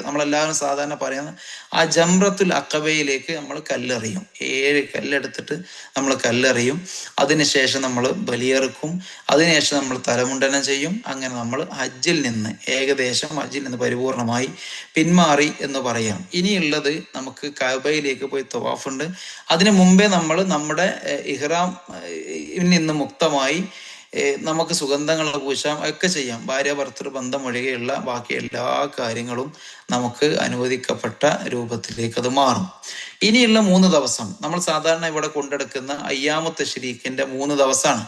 നമ്മളെല്ലാവരും സാധാരണ പറയുന്ന ആ ജംറത്തുൽ അഖബയിലേക്ക് നമ്മൾ കല്ലെറിയും. 7 കല്ലെടുത്തിട്ട് നമ്മൾ കല്ലെറിയും. അതിനുശേഷം നമ്മൾ ബലിയെറുക്കും. അതിനുശേഷം നമ്മൾ തലമുണ്ടനം ചെയ്യും. അങ്ങനെ നമ്മൾ ഹജ്ജിൽ നിന്ന് പരിപൂർണമായി പിന്മാറി എന്ന് പറയാം. ഇനിയുള്ളത് നമുക്ക് കഅബയിലേക്ക് പോയി തവാഫുണ്ട്. അതിനു മുമ്പേ നമ്മൾ നമ്മുടെ ഇഹ്റാം നിന്ന് മുക്തമായി നമുക്ക് സുഗന്ധങ്ങൾ പൂശാം, ഒക്കെ ചെയ്യാം. ഭാര്യ ഭർത്തൃ ബന്ധം ഒഴികെയുള്ള ബാക്കി എല്ലാ കാര്യങ്ങളും നമുക്ക് അനുവദിക്കപ്പെട്ട രൂപത്തിലേക്ക് അത് മാറും. ഇനിയുള്ള 3 ദിവസം നമ്മൾ സാധാരണ ഇവിടെ കൊണ്ടെടുക്കുന്ന അയ്യാമു തശ്രീഖിന്റെ 3 ദിവസമാണ്.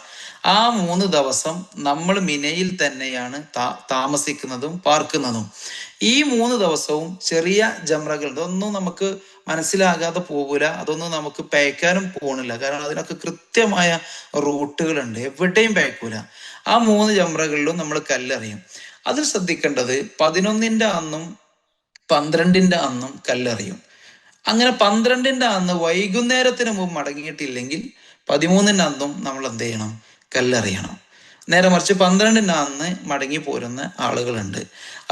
ആ 3 ദിവസം നമ്മൾ മിനയിൽ തന്നെയാണ് താമസിക്കുന്നതും പാർക്കുന്നതും. ഈ 3 ദിവസവും ചെറിയ ജംറകൾ, ഇതൊന്നും നമുക്ക് മനസ്സിലാകാതെ പോകൂല, അതൊന്നും നമുക്ക് പേയ്ക്കാനും പോകണില്ല. കാരണം അതിനൊക്കെ കൃത്യമായ റൂട്ടുകളുണ്ട്, എവിടെയും പേയ്ക്കൂല. ആ 3 ജംറകളിലും നമ്മൾ കല്ലെറിയും. അതിൽ ശ്രദ്ധിക്കേണ്ടത് 11-ന്റെ അന്നും 12-ന്റെ അന്നും കല്ലെറിയും. അങ്ങനെ 12-ന്റെ അന്ന് വൈകുന്നേരത്തിന് മുമ്പ് മടങ്ങിയിട്ടില്ലെങ്കിൽ 13-ന്റെ അന്നും നമ്മൾ എന്ത് ചെയ്യണം? കല്ലെറിയണം. നേരെ മറിച്ച് 12-ന്റെ അന്ന് മടങ്ങി പോരുന്ന ആളുകളുണ്ട്.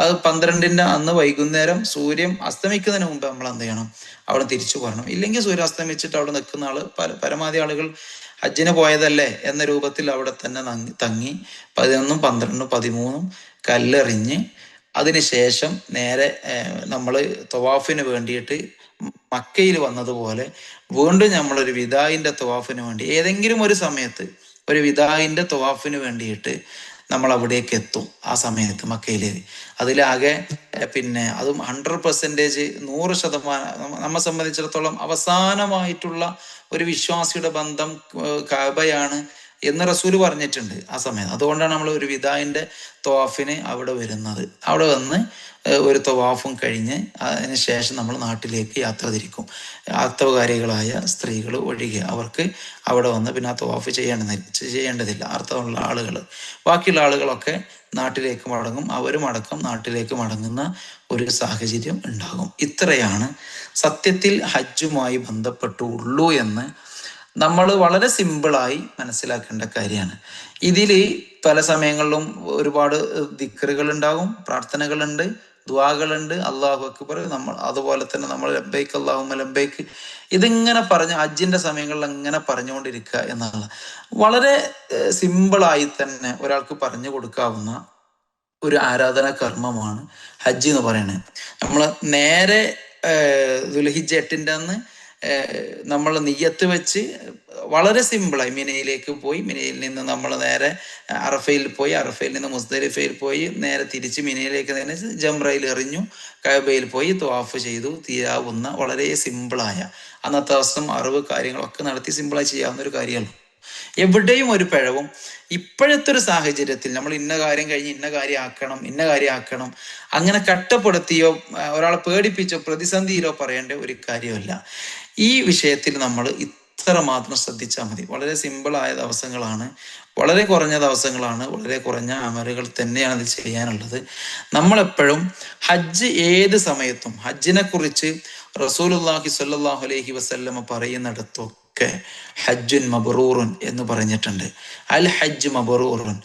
അത് 12-ന്റെ അന്ന് വൈകുന്നേരം സൂര്യൻ അസ്തമിക്കുന്നതിന് മുമ്പ് നമ്മൾ എന്ത് ചെയ്യണം? അവിടെ തിരിച്ചു പോരണം. ഇല്ലെങ്കിൽ സൂര്യൻ അസ്തമിച്ചിട്ട് അവിടെ നിൽക്കുന്ന ആള് പരമാവധി ആളുകൾ ഹജ്ജിന് പോയതല്ലേ എന്ന രൂപത്തിൽ അവിടെ തന്നെ തങ്ങി 11, 12, 13 കല്ലെറിഞ്ഞ് അതിനുശേഷം നേരെ നമ്മൾ തവാഫിന് വേണ്ടിയിട്ട് മക്കയിൽ വന്നതുപോലെ വീണ്ടും നമ്മളൊരു വിദായിന്റെ തവാഫിന് വേണ്ടി ഏതെങ്കിലും ഒരു സമയത്ത് ഒരു വിദായിന്റെ തവാഫിന് വേണ്ടിയിട്ട് നമ്മൾ അവിടേക്ക് എത്തും. ആ സമയത്ത് മക്കയില് അതിലാകെ അതും 100%, 100% നമ്മെ സംബന്ധിച്ചിടത്തോളം അവസാനമായിട്ടുള്ള ഒരു വിശ്വാസിയുടെ ബന്ധം കഅബയാണ് എന്ന് റസൂല് പറഞ്ഞിട്ടുണ്ട് ആ സമയം. അതുകൊണ്ടാണ് നമ്മൾ ഒരു വിദായിന്റെ തവാഫിന് അവിടെ വരുന്നത്. അവിടെ വന്ന് ഒരു തവാഫും കഴിഞ്ഞ് അതിന് ശേഷം നമ്മൾ നാട്ടിലേക്ക് യാത്ര തിരിക്കും. ആർത്തവകാരികളായ സ്ത്രീകൾ ഒഴികെ അവർക്ക് അവിടെ വന്ന് പിന്നെ ആ തവാഫ് ചെയ്യേണ്ടതില്ല. അർത്ഥമുള്ള ആളുകൾ, ബാക്കിയുള്ള ആളുകളൊക്കെ നാട്ടിലേക്ക് മടങ്ങും. അവരും അടക്കം നാട്ടിലേക്ക് മടങ്ങുന്ന ഒരു സാഹചര്യം ഉണ്ടാകും. ഇത്രയാണ് സത്യത്തിൽ ഹജ്ജുമായി ബന്ധപ്പെട്ടുള്ളൂ എന്ന് നമ്മൾ വളരെ സിമ്പിളായി മനസ്സിലാക്കേണ്ട കാര്യമാണ്. ഇതിൽ പല സമയങ്ങളിലും ഒരുപാട് ദിക്റുകൾ ഉണ്ടാകും, പ്രാർത്ഥനകളുണ്ട്, ദുആകളുണ്ട്, അല്ലാഹു അക്ബർ, നമ്മൾ അതുപോലെ തന്നെ നമ്മൾ ലബ്ബൈക്ക് അല്ലാഹുമ്മ ലബ്ബൈക്ക്, ഇതിങ്ങനെ പറഞ്ഞ് ഹജ്ജിന്റെ സമയങ്ങളിൽ അങ്ങനെ പറഞ്ഞുകൊണ്ടിരിക്കുക എന്നുള്ള വളരെ സിമ്പിളായി തന്നെ ഒരാൾക്ക് പറഞ്ഞു കൊടുക്കാവുന്ന ഒരു ആരാധനാ കർമ്മമാണ് ഹജ്ജ് എന്ന് പറയുന്നത്. നമ്മൾ നേരെ ദുൽഹിജ്ജ 8-ന്റെ അന്ന് നമ്മൾ നിയ്യത്ത് വെച്ച് വളരെ സിമ്പിളായി മിനയിലേക്ക് പോയി, മിനയിൽ നിന്ന് നമ്മൾ നേരെ അറഫയിൽ പോയി, അറഫയിൽ നിന്ന് മുസ്ദലിഫയിൽ പോയി, നേരെ തിരിച്ച് മിനയിലേക്ക് തന്നെ ജംറയിൽ എറിഞ്ഞു, കഅബയിൽ പോയി ത്വാഫ് ചെയ്തു തീരാവുന്ന വളരെ സിമ്പിളായ, അന്നത്തെ ദിവസം അറിവ് കാര്യങ്ങളൊക്കെ നടത്തി സിമ്പിളായി ചെയ്യാവുന്ന ഒരു കാര്യമാണ്. എവിടെയും ഒരു പിഴവും ഇപ്പോഴത്തെ ഒരു സാഹചര്യത്തിൽ നമ്മൾ ഇന്ന കാര്യം കഴിഞ്ഞ് ഇന്ന കാര്യം ആക്കണം, ഇന്ന കാര്യം ആക്കണം, അങ്ങനെ കട്ടപ്പെടുത്തിയോ ഒരാളെ പേടിപ്പിച്ചോ പ്രതിസന്ധിയിലോ പറയേണ്ട ഒരു കാര്യമല്ല. ഈ വിഷയത്തിൽ നമ്മൾ ഇത്ര മാത്രം ശ്രദ്ധിച്ചാൽ മതി. വളരെ സിമ്പിളായ ദിവസങ്ങളാണ്, വളരെ കുറഞ്ഞ ദിവസങ്ങളാണ്, വളരെ കുറഞ്ഞ അമലുകൾ തന്നെയാണ് ഇത് ചെയ്യാനുള്ളത്. നമ്മളെപ്പോഴും ഹജ്ജ് ഏത് സമയത്തും ഹജ്ജിനെ കുറിച്ച് റസൂലുള്ളാഹി സ്വല്ലല്ലാഹു അലൈഹി വസല്ലമ പറയുന്നിടത്തൊക്കെ ഹജ്ജുൻ മബ്റൂറുൻ എന്ന് പറഞ്ഞിട്ടുണ്ട്. അൽ ഹജ്ജ് മബ്റൂറുൻ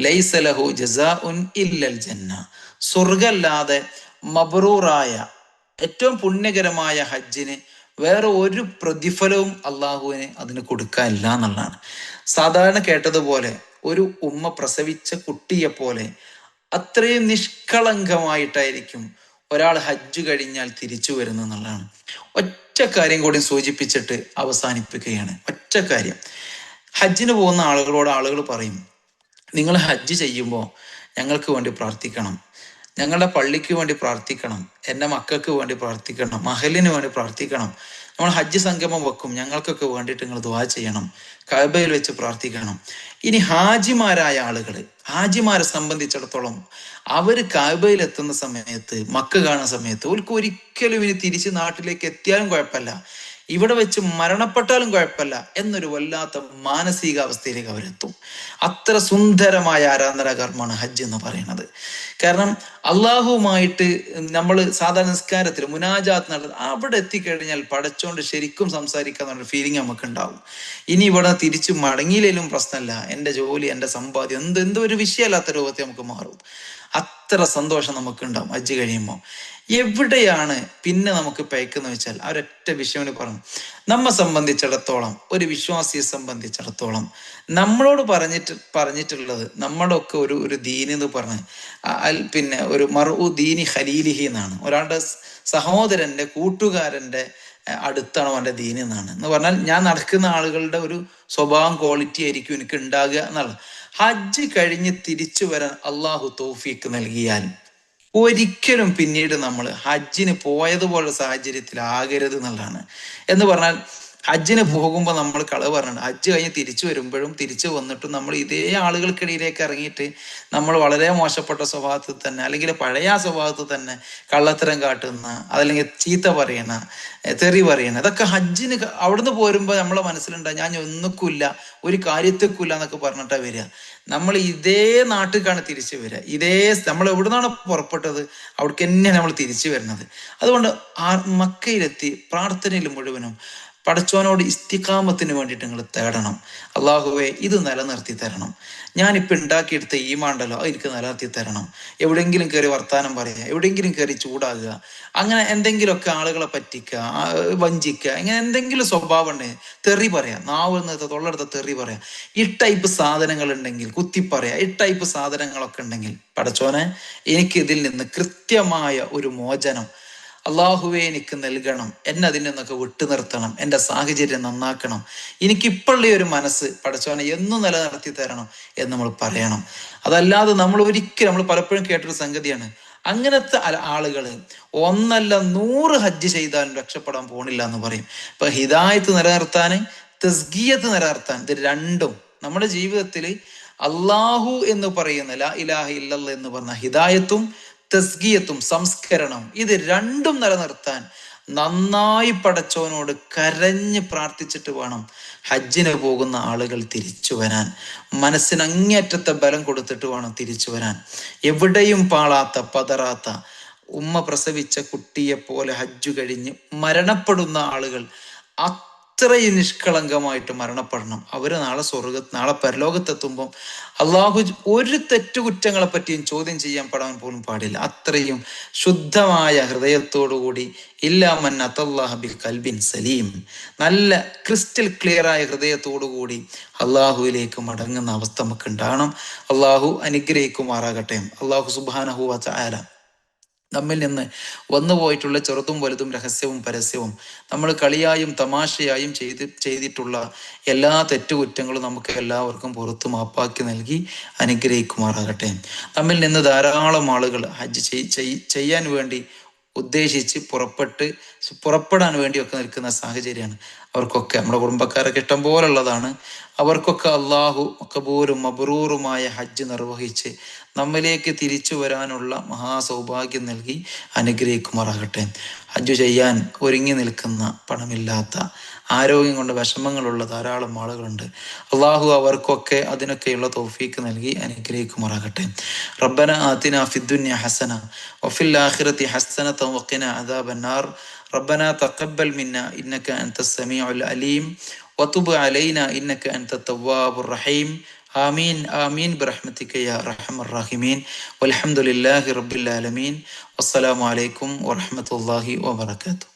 ലൈസ ലഹു ജസാഉൻ ഇല്ലൽ ജന്ന. സ്വർഗല്ലാതെ മബ്റൂറായ ഏറ്റവും പുണ്യകരമായ ഹജ്ജിന് വേറെ ഒരു പ്രതിഫലവും അള്ളാഹുവിന് അതിന് കൊടുക്കാനില്ല എന്നുള്ളതാണ്. സാധാരണ കേട്ടതുപോലെ ഒരു ഉമ്മ പ്രസവിച്ച കുട്ടിയെ പോലെ അത്രയും നിഷ്കളങ്കമായിട്ടായിരിക്കും ഒരാൾ ഹജ്ജ് കഴിഞ്ഞാൽ തിരിച്ചു വരുന്നത് എന്നുള്ളതാണ്. ഒറ്റ കാര്യം കൂടി സൂചിപ്പിച്ചിട്ട് അവസാനിപ്പിക്കുകയാണ്. ഒറ്റ കാര്യം, ഹജ്ജിന് പോകുന്ന ആളുകളോട് ആളുകൾ പറയും, നിങ്ങൾ ഹജ്ജ് ചെയ്യുമ്പോൾ ഞങ്ങൾക്ക് വേണ്ടി പ്രാർത്ഥിക്കണം, ഞങ്ങളുടെ പള്ളിക്ക് വേണ്ടി പ്രാർത്ഥിക്കണം, എൻ്റെ മക്കൾക്ക് വേണ്ടി പ്രാർത്ഥിക്കണം, മഹലിന് വേണ്ടി പ്രാർത്ഥിക്കണം, നമ്മൾ ഹജ്ജ് സംഗമം വെക്കും, ഞങ്ങൾക്കൊക്കെ വേണ്ടിയിട്ട് നിങ്ങൾ ദുആ ചെയ്യണം, കഅബയിൽ വെച്ച് പ്രാർത്ഥിക്കണം. ഇനി ഹാജിമാരായ ആളുകൾ, ഹാജിമാരെ സംബന്ധിച്ചിടത്തോളം അവർ കഅബയിൽ എത്തുന്ന സമയത്ത്, മക്ക കാണുന്ന സമയത്ത് അവർക്ക് ഒരിക്കലും ഇനി തിരിച്ച് നാട്ടിലേക്ക് എത്തിയാലും കുഴപ്പമില്ല, ഇവിടെ വെച്ച് മരണപ്പെട്ടാലും കുഴപ്പമില്ല എന്നൊരു വല്ലാത്ത മാനസികാവസ്ഥയിലേക്ക് അവരെത്തും. അത്ര സുന്ദരമായ ആരാധനാ കർമ്മമാണ് ഹജ്ജ് എന്ന് പറയുന്നത്. കാരണം അള്ളാഹുവുമായിട്ട് നമ്മൾ സാധാരണ നിസ്കാരത്തിൽ മുനാജാത്ത് നടത്തുന്നത്, അവിടെ എത്തിക്കഴിഞ്ഞാൽ പടച്ചോണ്ട് ശരിക്കും സംസാരിക്കാന്നുള്ള ഫീലിംഗ് നമുക്ക് ഉണ്ടാവും. ഇനി ഇവിടെ തിരിച്ചു മടങ്ങിയില്ലെങ്കിലും പ്രശ്നമല്ല, എൻ്റെ ജോലി, എൻ്റെ സമ്പാദ്യം എന്തൊരു വിഷയമല്ലാത്ത രൂപത്തിൽ നമുക്ക് മാറും. അത്ര സന്തോഷം നമുക്കുണ്ടാവും ഹജ്ജ് കഴിയുമ്പോൾ. എവിടെയാണ് പിന്നെ നമുക്ക് പയക്കെന്ന് വെച്ചാൽ ആ ഒരൊറ്റ വിഷയം പറഞ്ഞു. നമ്മെ സംബന്ധിച്ചിടത്തോളം, ഒരു വിശ്വാസിയെ സംബന്ധിച്ചിടത്തോളം നമ്മളോട് പറഞ്ഞിട്ടുള്ളത്, നമ്മുടെ ഒക്കെ ഒരു ദീൻ എന്ന് പറഞ്ഞ് പിന്നെ ഒരു മർഉ ദീനി ഖലീലിഹി എന്നാണ്. ഒരാളുടെ സഹോദരന്റെ കൂട്ടുകാരന്റെ അടുത്താണ് അവൻ്റെ ദീൻ എന്നാണ്. എന്ന് പറഞ്ഞാൽ ഞാൻ നടക്കുന്ന ആളുകളുടെ ഒരു സ്വഭാവം, ക്വാളിറ്റി ആയിരിക്കും എനിക്ക് ഉണ്ടാകുക എന്നുള്ളത്. ഹജ്ജ് കഴിഞ്ഞ് തിരിച്ചു വരാൻ അള്ളാഹു തൗഫീക്ക് നൽകിയാൽ ഒരിക്കലും പിന്നീട് നമ്മൾ ഹജ്ജിന് പോയതുപോലെ സാഹചര്യത്തിലാകരുത് എന്നുള്ളതാണ്. എന്ന് പറഞ്ഞാൽ ഹജ്ജിന് പോകുമ്പോൾ നമ്മൾ കളവ് പറഞ്ഞിട്ടുണ്ട്. ഹജ്ജ് കഴിഞ്ഞ് തിരിച്ചു വരുമ്പോഴും തിരിച്ചു വന്നിട്ടും നമ്മൾ ഇതേ ആളുകൾക്കിടയിലേക്ക് ഇറങ്ങിയിട്ട് നമ്മൾ വളരെ മോശപ്പെട്ട സ്വഭാവത്തിൽ തന്നെ, അല്ലെങ്കിൽ പഴയ സ്വഭാവത്തിൽ തന്നെ കള്ളത്തരം കാട്ടുന്ന, അതല്ലെങ്കിൽ ചീത്ത പറയണ, തെറി പറയണ, ഇതൊക്കെ ഹജ്ജിന് അവിടുന്ന് പോരുമ്പോൾ നമ്മളെ മനസ്സിലുണ്ടാകും ഞാൻ ഒന്നുക്കില്ല, ഒരു കാര്യത്തേക്കില്ല എന്നൊക്കെ പറഞ്ഞിട്ടാണ് വരിക. നമ്മൾ ഇതേ നാട്ടിലേക്കാണ് തിരിച്ചു വരിക. നമ്മൾ എവിടെ നിന്നാണ് പുറപ്പെട്ടത് അവിടേക്ക് തന്നെയാണ് നമ്മൾ തിരിച്ചു വരുന്നത്. അതുകൊണ്ട് മക്കയിലെത്തി പ്രാർത്ഥനയിൽ മുഴുവനും പടച്ചോനോട് ഇസ്തിഖാമത്തിന് വേണ്ടിയിട്ട് നിങ്ങൾ തേടണം. അള്ളാഹുവെ ഇത് നിലനിർത്തി തരണം, ഞാനിപ്പോൾ ഉണ്ടാക്കിയെടുത്ത ഈമാണ്ടല്ലോ എനിക്ക് നിലനിർത്തി തരണം. എവിടെയെങ്കിലും കയറി വർത്താനം പറയുക, എവിടെയെങ്കിലും കയറി ചൂടാകുക, അങ്ങനെ എന്തെങ്കിലുമൊക്കെ ആളുകളെ പറ്റിക്കുക, വഞ്ചിക്കുക, ഇങ്ങനെ എന്തെങ്കിലും സ്വഭാവം ഉണ്ടെങ്കിൽ തെറി പറയാം, നാവുന്നത് തൊള്ളെടുത്ത തെറി പറയാം, ഈ ടൈപ്പ് സാധനങ്ങൾ ഉണ്ടെങ്കിൽ കുത്തി പറയാം, ഈ ടൈപ്പ് സാധനങ്ങളൊക്കെ ഉണ്ടെങ്കിൽ പടച്ചോനെ എനിക്ക് ഇതിൽ നിന്ന് കൃത്യമായ ഒരു മോചനം അള്ളാഹുവെ എനിക്ക് നൽകണം, എന്നെ അതിൽ നിന്നൊക്കെ വിട്ടു നിർത്തണം, എൻ്റെ സാഹചര്യം നന്നാക്കണം, എനിക്കിപ്പോഴുള്ള ഒരു മനസ്സ് പടച്ചോനെ എന്നും നിലനിർത്തി തരണം എന്ന് നമ്മൾ പറയണം. അതല്ലാതെ നമ്മൾ പലപ്പോഴും കേട്ടൊരു സംഗതിയാണ്, അങ്ങനത്തെ ആളുകൾ 1 അല്ല 100 ഹജ്ജ് ചെയ്താലും രക്ഷപ്പെടാൻ പോണില്ല എന്ന് പറയും. ഇപ്പൊ ഹിദായത്ത് നിലനിർത്താൻ, തസ്കിയത്ത് നിലനിർത്താൻ, ഇത് രണ്ടും നമ്മുടെ ജീവിതത്തിൽ അള്ളാഹു എന്ന് പറയുന്ന ലാ ഇലാഹ ഇല്ലല്ലാഹ് എന്ന് പറഞ്ഞ ഹിദായത്തും തസ്കിയത്തും സംസ്കരണം, ഇത് രണ്ടും നിലനിർത്താൻ നന്നായി പടച്ചവനോട് കരഞ്ഞ് പ്രാർത്ഥിച്ചിട്ട് വേണം ഹജ്ജിന് പോകുന്ന ആളുകൾ തിരിച്ചു വരാൻ. മനസ്സിന് അങ്ങേയറ്റത്തെ ബലം കൊടുത്തിട്ട് വേണം തിരിച്ചു വരാൻ. എവിടെയും പാളാത്ത പതറാത്ത, ഉമ്മ പ്രസവിച്ച കുട്ടിയെ പോലെ ഹജ്ജു കഴിഞ്ഞ് മരണപ്പെടുന്ന ആളുകൾ അത്രയും നിഷ്കളങ്കമായിട്ട് മരണപ്പെടണം. അവര് നാളെ പരലോകത്തെത്തുമ്പം അള്ളാഹു ഒരു തെറ്റുകുറ്റങ്ങളെ പറ്റിയും ചോദ്യം ചെയ്യാൻ പെടാൻ പോലും പാടില്ല. അത്രയും ശുദ്ധമായ ഹൃദയത്തോടുകൂടി ഇല്ലാമൻ അത്തല്ലാഹ് ബിൽ കൽബിൻ സലീം, നല്ല ക്രിസ്റ്റൽ ക്ലിയർ ആയ ഹൃദയത്തോടുകൂടി അള്ളാഹുവിലേക്ക് മടങ്ങുന്ന അവസ്ഥ നമുക്ക് ഉണ്ടാകണം. അള്ളാഹു അനുഗ്രഹിക്കുമാറാകട്ടെ. അള്ളാഹു സുബ്ഹാനഹു വ തആല നമ്മിൽ നിന്ന് വന്നുപോയിട്ടുള്ള ചെറുതും വലുതും രഹസ്യവും പരസ്യവും നമ്മൾ കളിയായും തമാശയായും ചെയ്തിട്ടുള്ള എല്ലാ തെറ്റുകുറ്റങ്ങളും നമുക്ക് എല്ലാവർക്കും പുറത്തു മാപ്പാക്കി നൽകി അനുഗ്രഹിക്കുമാറാകട്ടെ. നമ്മിൽ നിന്ന് ധാരാളം ആളുകൾ ഹജ്ജ് ചെയ്യാൻ വേണ്ടി ഉദ്ദേശിച്ച് പുറപ്പെടാൻ വേണ്ടിയൊക്കെ നിൽക്കുന്ന സാഹചര്യമാണ്. അവർക്കൊക്കെ നമ്മുടെ കുടുംബക്കാരൊക്കെ ഇഷ്ടം പോലുള്ളതാണ്. അവർക്കൊക്കെ അള്ളാഹു മഖബൂലും മബ്റൂറുമായ ഹജ്ജ് നിർവഹിച്ച് നമ്മിലേക്ക് തിരിച്ചു വരാനുള്ള മഹാസൗഭാഗ്യം നൽകി അനുഗ്രഹിക്കുമാറാകട്ടെ. ഹജ്ജ് ചെയ്യാൻ ഒരുങ്ങി നിൽക്കുന്ന, പണമില്ലാത്ത, ആരോഗ്യം കൊണ്ട് വിഷമങ്ങളുള്ള ധാരാളം ആളുകളുണ്ട്. അള്ളാഹു അവർക്കൊക്കെ അതിനൊക്കെയുള്ള തൗഫീക്ക് നൽകി അനുഗ്രഹിക്കുമാറാകട്ടെ. റബ്ബന ആതിന ഫിദ്ദുനിയ ഹസന വഫിൽ ആഖിറതി ഹസനത വഖിന അദാബന്നാർ. റബ്ബന തഖബ്ബൽ മിന്ന ഇന്നക അൻതസ് സമീഉൽ അലീം വതുബ് അലൈന ഇന്നക അൻതത് തവ്വാബുർ റഹീം. ആമീൻ ആമീൻ ബിറഹ്മതിക യാ അർഹമർ റഹീമീൻ. വൽഹംദുലില്ലാഹി റബ്ബിൽ ആലമീൻ. വസ്സലാമു അലൈക്കും വറഹ്മത്തുള്ളാഹി വബറകാതുഹു.